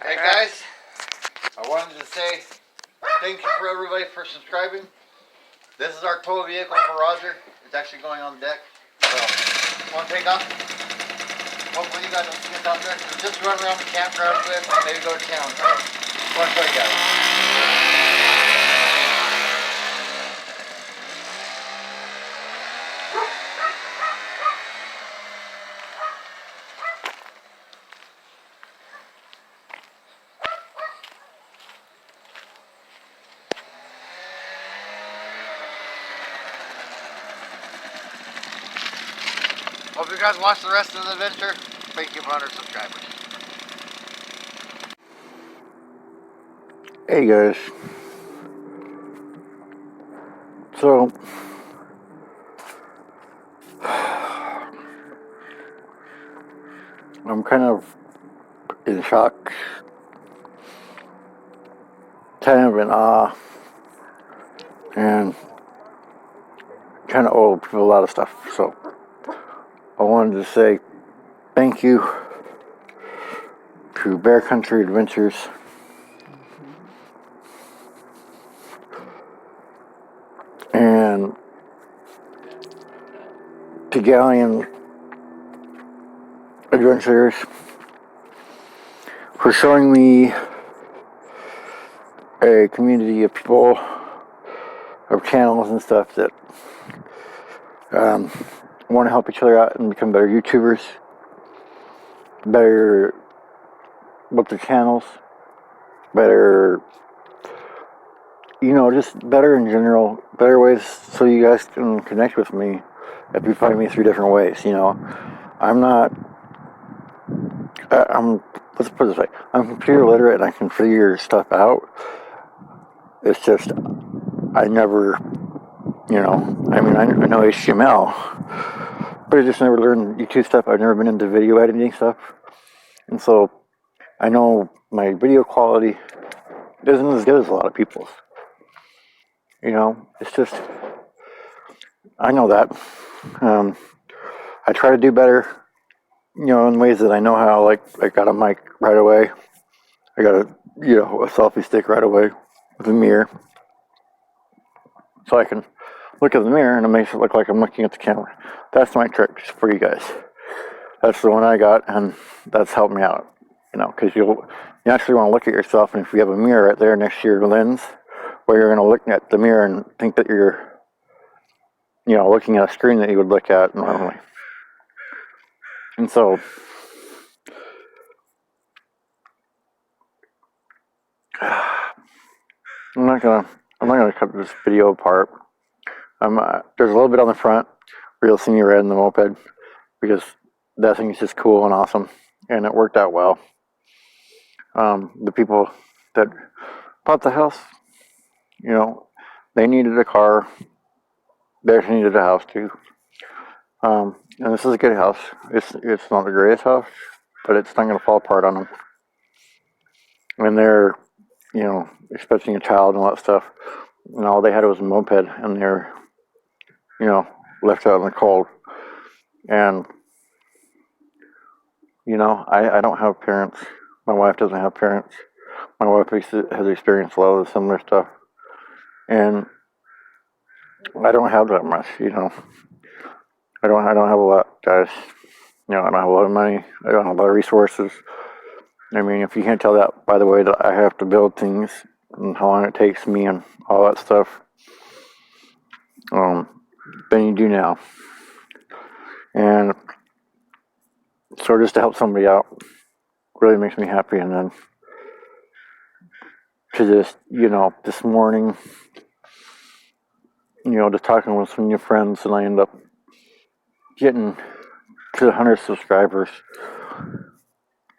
Hey guys, I wanted to say thank you for everybody for subscribing. This is our tow vehicle for Roger. It's actually going on the deck. So, want to take off? Hopefully you guys don't see us out there. Just run around the campground with and maybe go to town. So, want to show you guys. Hope you guys watch the rest of the adventure. Thank you for 100 subscribers. Hey guys. So I'm kind of in shock, kind of in awe, and kind of owe people a lot of stuff. So I wanted to say thank you to Bearfoot Adventures and to Gallion Adventures for showing me a community of people, of channels and stuff that want to help each other out and become better YouTubers, better with their channels, better, just better in general, better ways so you guys can connect with me if you find me through different ways. Let's put it this way, I'm computer literate and I can figure stuff out. It's just, I never, I know HTML, but I just never learned YouTube stuff. I've never been into video editing stuff. And so, I know my video quality isn't as good as a lot of people's. It's just, I know that. I try to do better, in ways that I know how. Like, I got a mic right away. I got a selfie stick right away with a mirror. So I can look at the mirror and it makes it look like I'm looking at the camera. That's my trick for you guys. That's the one I got, and that's helped me out. Because you actually want to look at yourself, and if you have a mirror right there next to your lens, where you're going to look at the mirror and think that you're, looking at a screen that you would look at normally. And so, I'm not gonna cut this video apart. There's a little bit on the front where you'll see me riding the moped, because that thing is just cool and awesome, and it worked out well. The people that bought the house, they needed a car. They needed a house too. And this is a good house. It's not the greatest house, but it's not going to fall apart on them. And they're, expecting a child and all that stuff, and all they had was a moped, and they're, left out in the cold. And, I don't have parents. My wife doesn't have parents. My wife has experienced a lot of the similar stuff. And I don't have that much, I don't have a lot, guys. I don't have a lot of money. I don't have a lot of resources. If you can't tell that by the way that I have to build things and how long it takes me and all that stuff, then you do now. And so just to help somebody out really makes me happy. And then to just, this morning, just talking with some new friends, and I end up getting to 100 subscribers.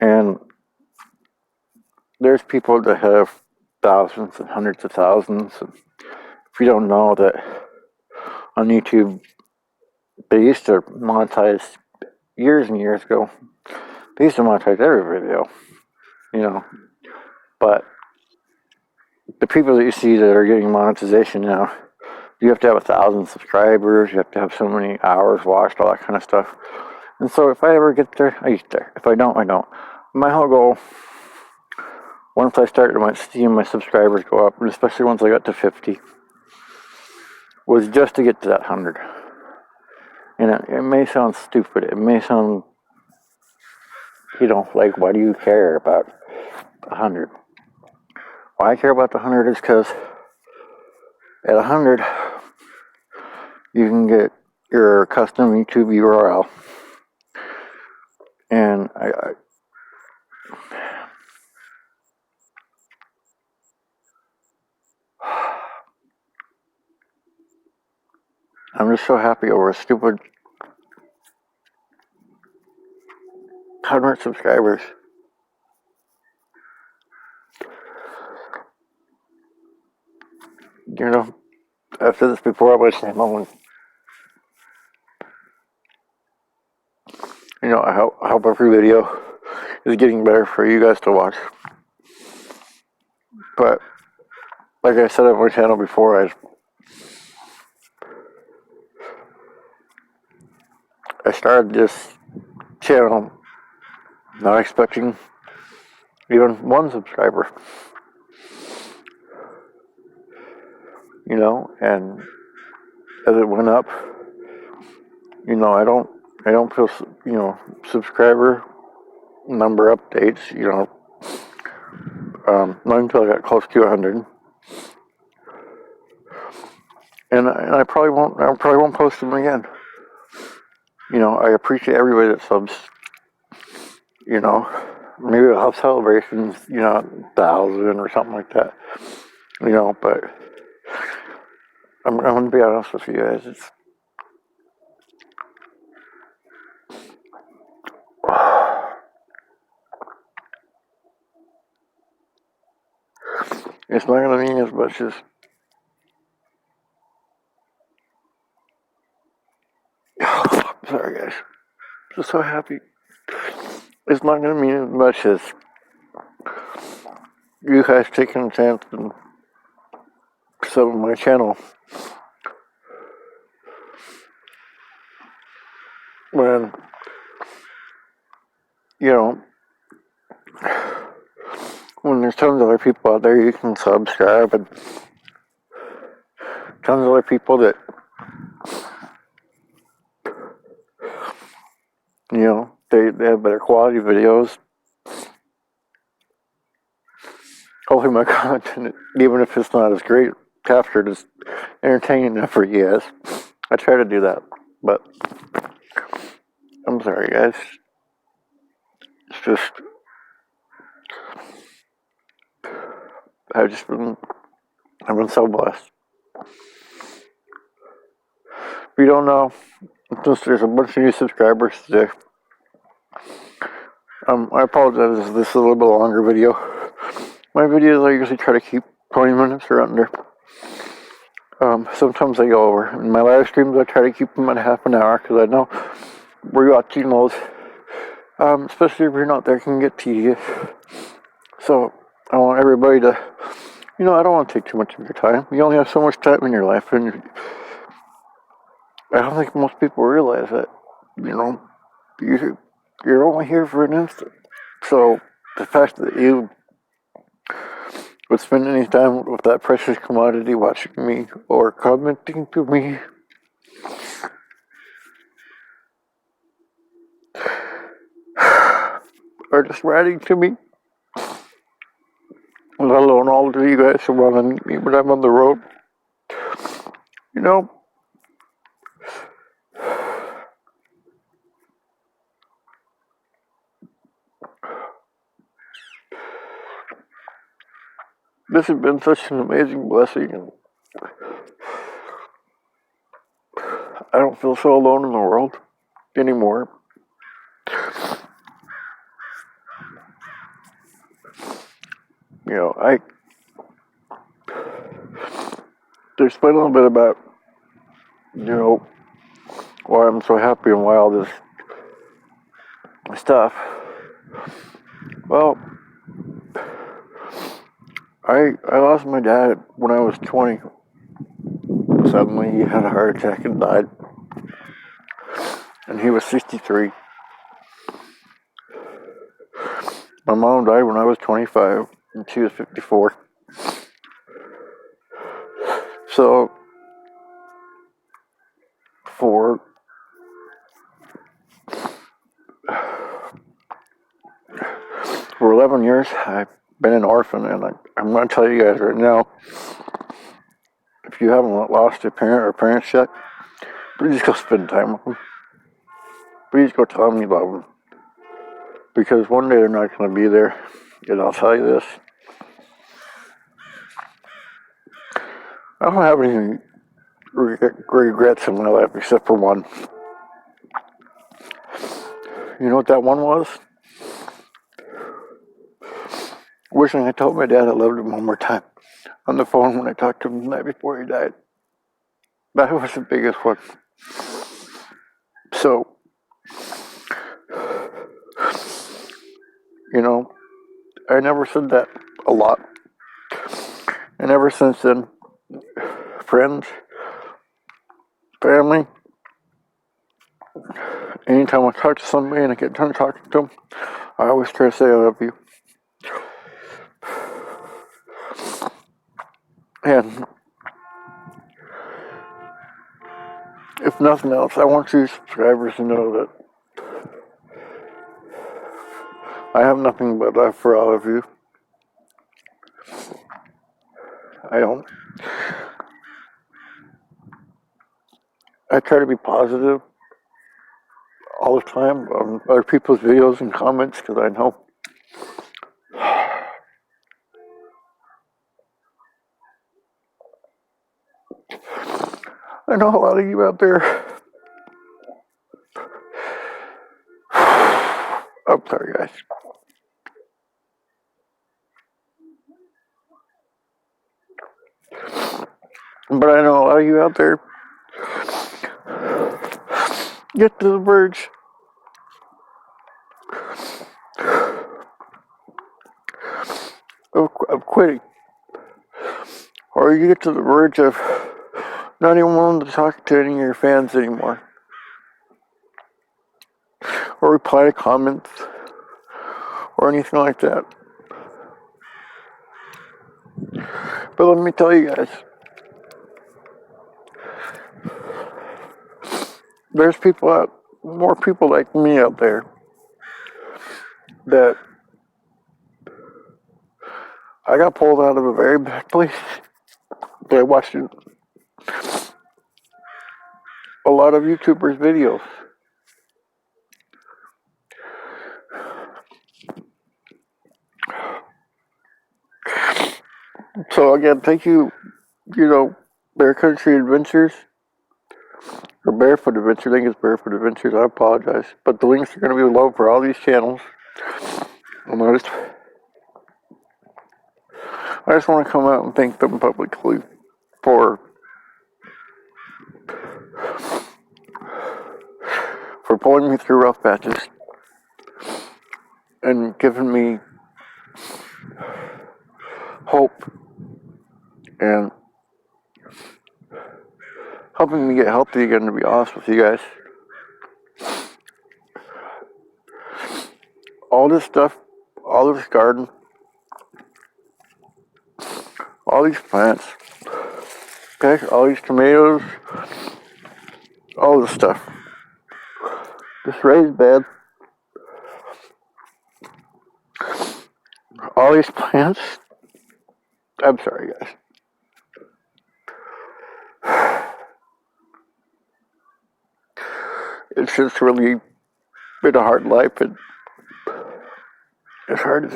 And there's people that have thousands and hundreds of thousands. And if you don't know that on YouTube, they used to monetize years and years ago. They used to monetize every video, but the people that you see that are getting monetization now, you have to have 1,000 subscribers, you have to have so many hours watched, all that kind of stuff. And so if I ever get there, I get there. If I don't, I don't. My whole goal once I started seeing my subscribers go up, and especially once I got to 50, was just to get to that 100. And it may sound stupid. It may sound, like, why do you care about 100? Why I care about the 100 is because at 100, you can get your custom YouTube URL. And I'm just so happy over a stupid 100 subscribers. I've said this before, I was saying, I hope every video is getting better for you guys to watch. But like I said on my channel before, I started this channel not expecting even one subscriber. And as it went up, I don't feel, subscriber number updates, not until I got close to 100. And I probably won't post them again. I appreciate everybody that subs. Maybe I'll have celebrations, 1,000 or something like that. But I'm gonna be honest with you guys. It's not gonna mean as much as sorry guys. I'm just so happy. It's not gonna mean as much as you guys taking a chance and subbing my channel. When when there's tons of other people out there you can subscribe, and tons of other people that they have better quality videos. Hopefully my content, even if it's not as great, captured as entertaining enough for you guys. I try to do that, but I'm sorry guys. It's just I've been so blessed. If you don't know, since there's a bunch of new subscribers today, I apologize if this is a little bit longer video. My videos I usually try to keep 20 minutes or under. Sometimes I go over. In my live streams I try to keep them at half an hour because I know rewatching those, especially if you're not there, can get tedious. So I want everybody to, I don't want to take too much of your time. You only have so much time in your life, and I don't think most people realize that. You're only here for an instant. So the fact that you would spend any time with that precious commodity watching me or commenting to me, or just writing to me, let alone all of you guys who want to meet me when I'm on the road, this has been such an amazing blessing, and I don't feel so alone in the world anymore. To explain a little bit about, why I'm so happy and why all this stuff. Well, I lost my dad when I was 20. Suddenly he had a heart attack and died. And he was 63. My mom died when I was 25. and she was 54. So for 11 years, I've been an orphan, and I'm going to tell you guys right now, if you haven't lost a parent or parents yet, please go spend time with them. Please go tell them you love them. Because one day they're not going to be there. And I'll tell you this. I don't have any regrets in my life except for one. You know what that one was? Wishing I told my dad I loved him one more time on the phone when I talked to him the night before he died. That was the biggest one. So, you know, I never said that a lot. And ever since then, friends, family, anytime I talk to somebody and I get done talking to them, I always try to say I love you. And if nothing else, I want you subscribers to know that I have nothing but love for all of you. I don't. I try to be positive all the time on other people's videos and comments because I know a lot of you out there. I'm sorry, guys. But I know a lot of you out there get to the verge of quitting. Or you get to the verge of not even wanting to talk to any of your fans anymore. Or reply to comments. Or anything like that. But let me tell you guys. There's more people like me out there that I got pulled out of a very bad place. But I watched a lot of YouTubers' videos. So again, thank you, Bearfoot Adventures. Or Bearfoot Adventures, I think it's Bearfoot Adventures, I apologize. But the links are going to be below for all these channels. I just want to come out and thank them publicly for pulling me through rough patches and giving me hope and helping me get healthy again, to be honest with you guys. All this stuff, all this garden, all these plants, okay, all these tomatoes, all this stuff. This raised bed, all these plants. I'm sorry, guys. It's just really been a hard life, and it's hard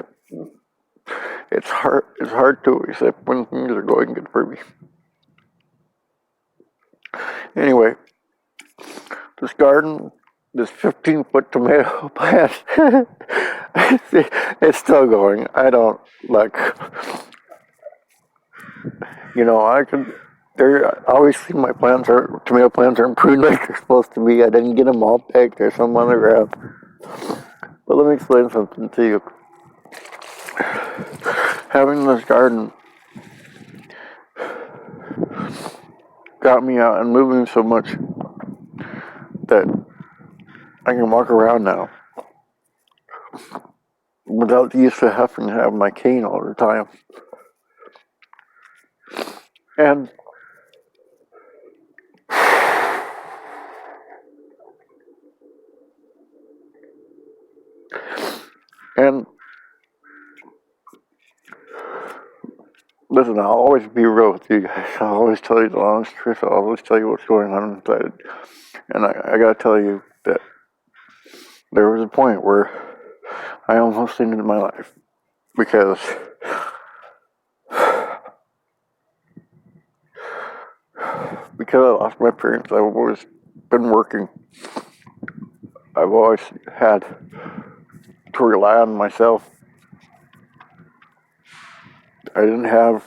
to accept when things are going good for me. Anyway, this garden, this 15-foot tomato plant, it's still going. I don't obviously my tomato plants aren't pruned like they're supposed to be. I didn't get them all picked. There's some on the ground. But let me explain something to you. Having this garden got me out and moving so much that I can walk around now. without the use of having to have my cane all the time. And listen, I'll always be real with you guys. I'll always tell you the honest truth. I'll always tell you what's going on inside. And I gotta tell you that there was a point where I almost ended my life because I lost my parents. I've always been working. I've always had to rely on myself. I didn't have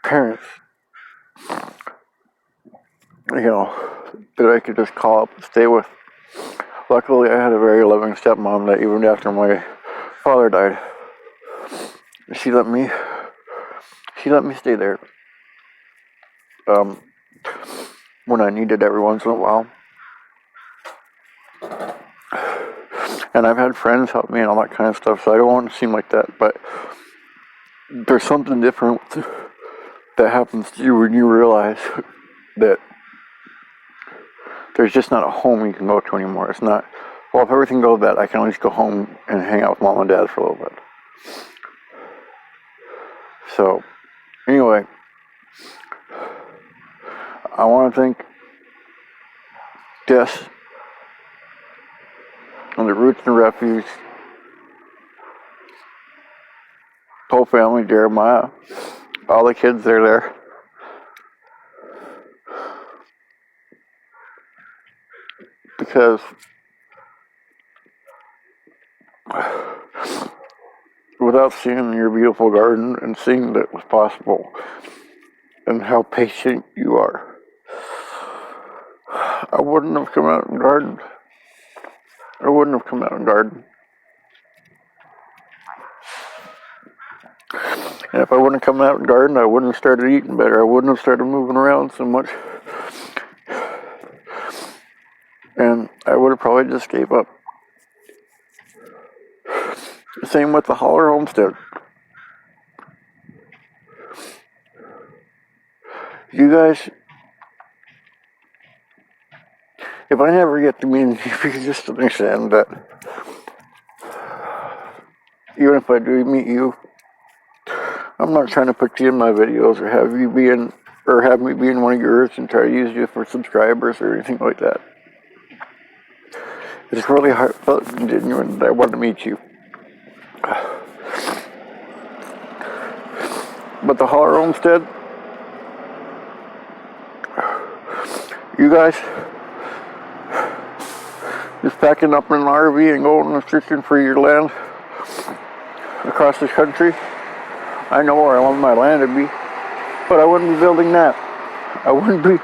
parents, that I could just call up and stay with. Luckily, I had a very loving stepmom that even after my father died, she let me stay there. When I needed every once in a while. And I've had friends help me and all that kind of stuff, so I don't want to seem like that, but there's something different that happens to you when you realize that there's just not a home you can go to anymore. It's not, well, if everything goes bad, I can at least go home and hang out with mom and dad for a little bit. So, anyway, I want to thank Jess and the Roots and Refuge, whole family, Jeremiah, all the kids that are there. Because without seeing your beautiful garden and seeing that it was possible and how patient you are, I wouldn't have come out and gardened. And if I wouldn't have come out and gardened, I wouldn't have started eating better. I wouldn't have started moving around so much. And I would have probably just gave up. Same with the Hollar Homestead. You guys, if I never get to meet you, you can just understand that even if I do meet you, I'm not trying to put you in my videos or have me be in one of yours and try to use you for subscribers or anything like that. It's really heartfelt and genuine that I want to meet you. But the Hollar Homestead, you guys, just packing up in an RV and going and searching for your land across the country. I know where I want my land to be, but I wouldn't be building that. I wouldn't be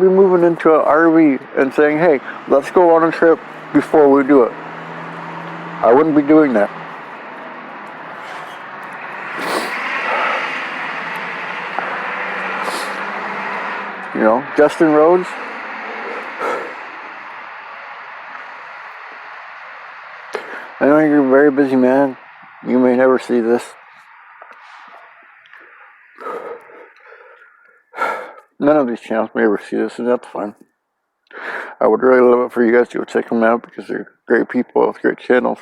moving into an RV and saying, hey, let's go on a trip before we do it. I wouldn't be doing that. Justin Rhodes, I know you're a very busy man. You may never see this. None of these channels may ever see this, and that's fine. I would really love it for you guys to go check them out because they're great people with great channels.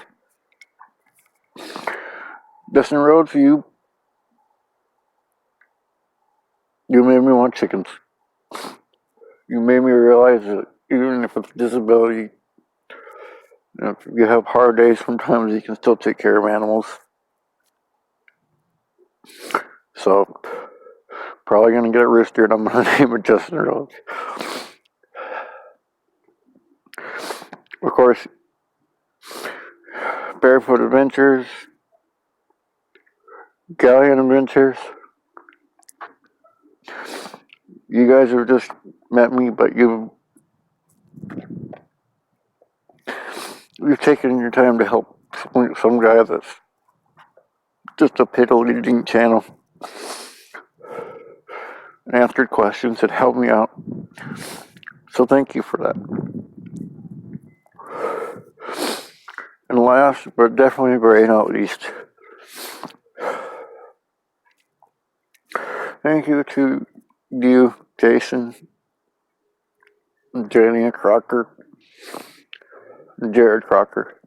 Justin Rhodes, you made me want chickens. You made me realize that even if it's a disability, if you have hard days, sometimes you can still take care of animals. So, probably going to get a rooster and I'm going to name it Justin Rhodes. Of course, Bearfoot Adventures, Gallion Adventures. You guys have just met me, but you've taken your time to help some guy that's just a piddle-eating channel and answered questions that helped me out. So thank you for that. And last, but definitely very not least, thank you to you, Jason, Jenny Crocker, Jared Crocker,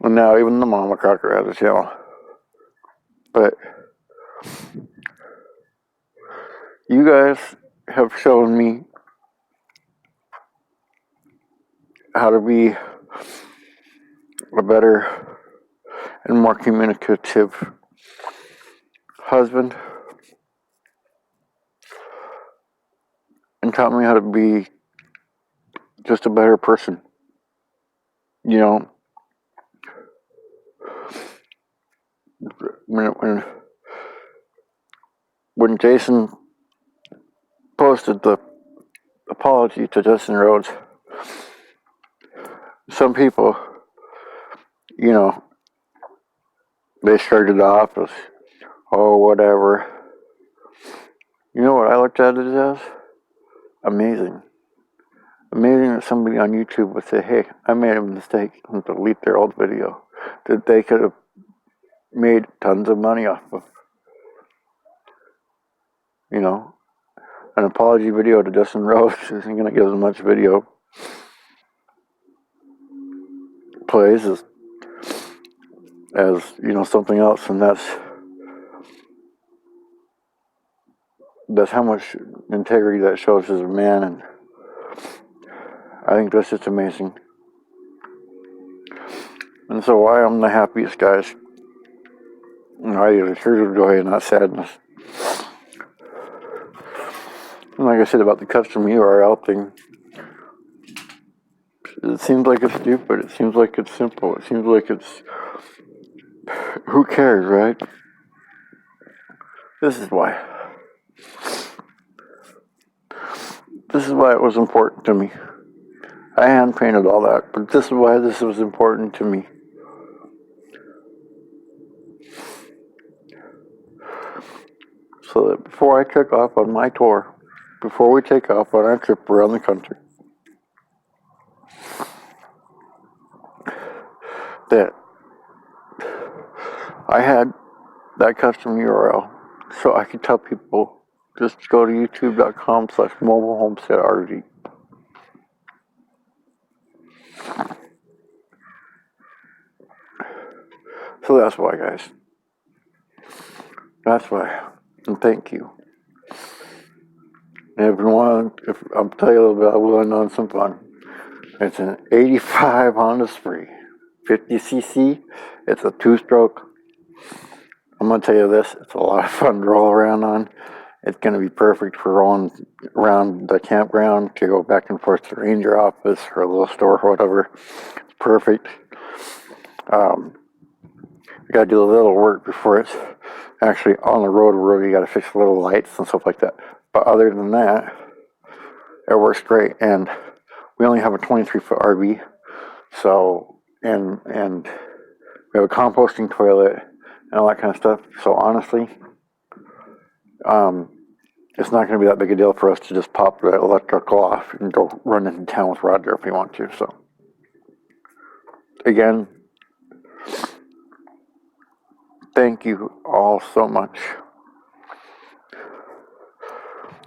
and now even the Mama Crocker has a channel. But you guys have shown me how to be a better and more communicative husband, and taught me how to be just a better person. You know, when Jason posted the apology to Justin Rhodes, some people, you know, they started off as, oh, whatever. You know what I looked at it as? Amazing. Amazing that somebody on YouTube would say, hey, I made a mistake, and delete their old video that they could have made tons of money off of. You know, an apology video to Justin Rhodes isn't going to get as much video plays as you know, something else, and that's how much integrity that shows as a man, and I think that's just amazing. And so I am the happiest, guys. I get a true joy and not sadness. And like I said about the custom URL thing, it seems like it's stupid. It seems like it's simple. It seems like it's, who cares, right? This is why. This is why it was important to me. I hand painted all that, but this is why this was important to me. So that before I took off on my tour, before we take off on our trip around the country, that I had that custom URL so I could tell people, just go to youtube.com/mobilehomesteadrg. So that's why, guys. That's why. And thank you. And if I'll tell you a little bit, I will end on some fun. It's an 85 Honda Spree, 50cc. It's a 2-stroke. I'm going to tell you this, it's a lot of fun to roll around on. It's going to be perfect for rolling around the campground, to go back and forth to the ranger office or a little store or whatever. It's perfect. You got to do a little work before it's actually on the road where you got to fix little lights and stuff like that. But other than that, it works great. And we only have a 23-foot RV, so and we have a composting toilet and all that kind of stuff. So honestly, it's not going to be that big a deal for us to just pop the electrical off and go run into town with Roger if we want to. So again, thank you all so much.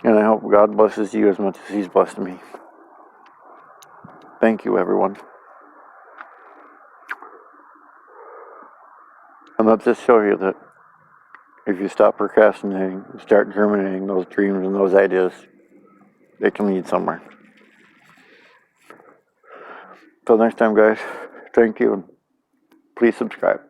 And I hope God blesses you as much as He's blessed me. Thank you, everyone. And let this show you that if you stop procrastinating and start germinating those dreams and those ideas, they can lead somewhere. Till next time, guys, thank you, and please subscribe.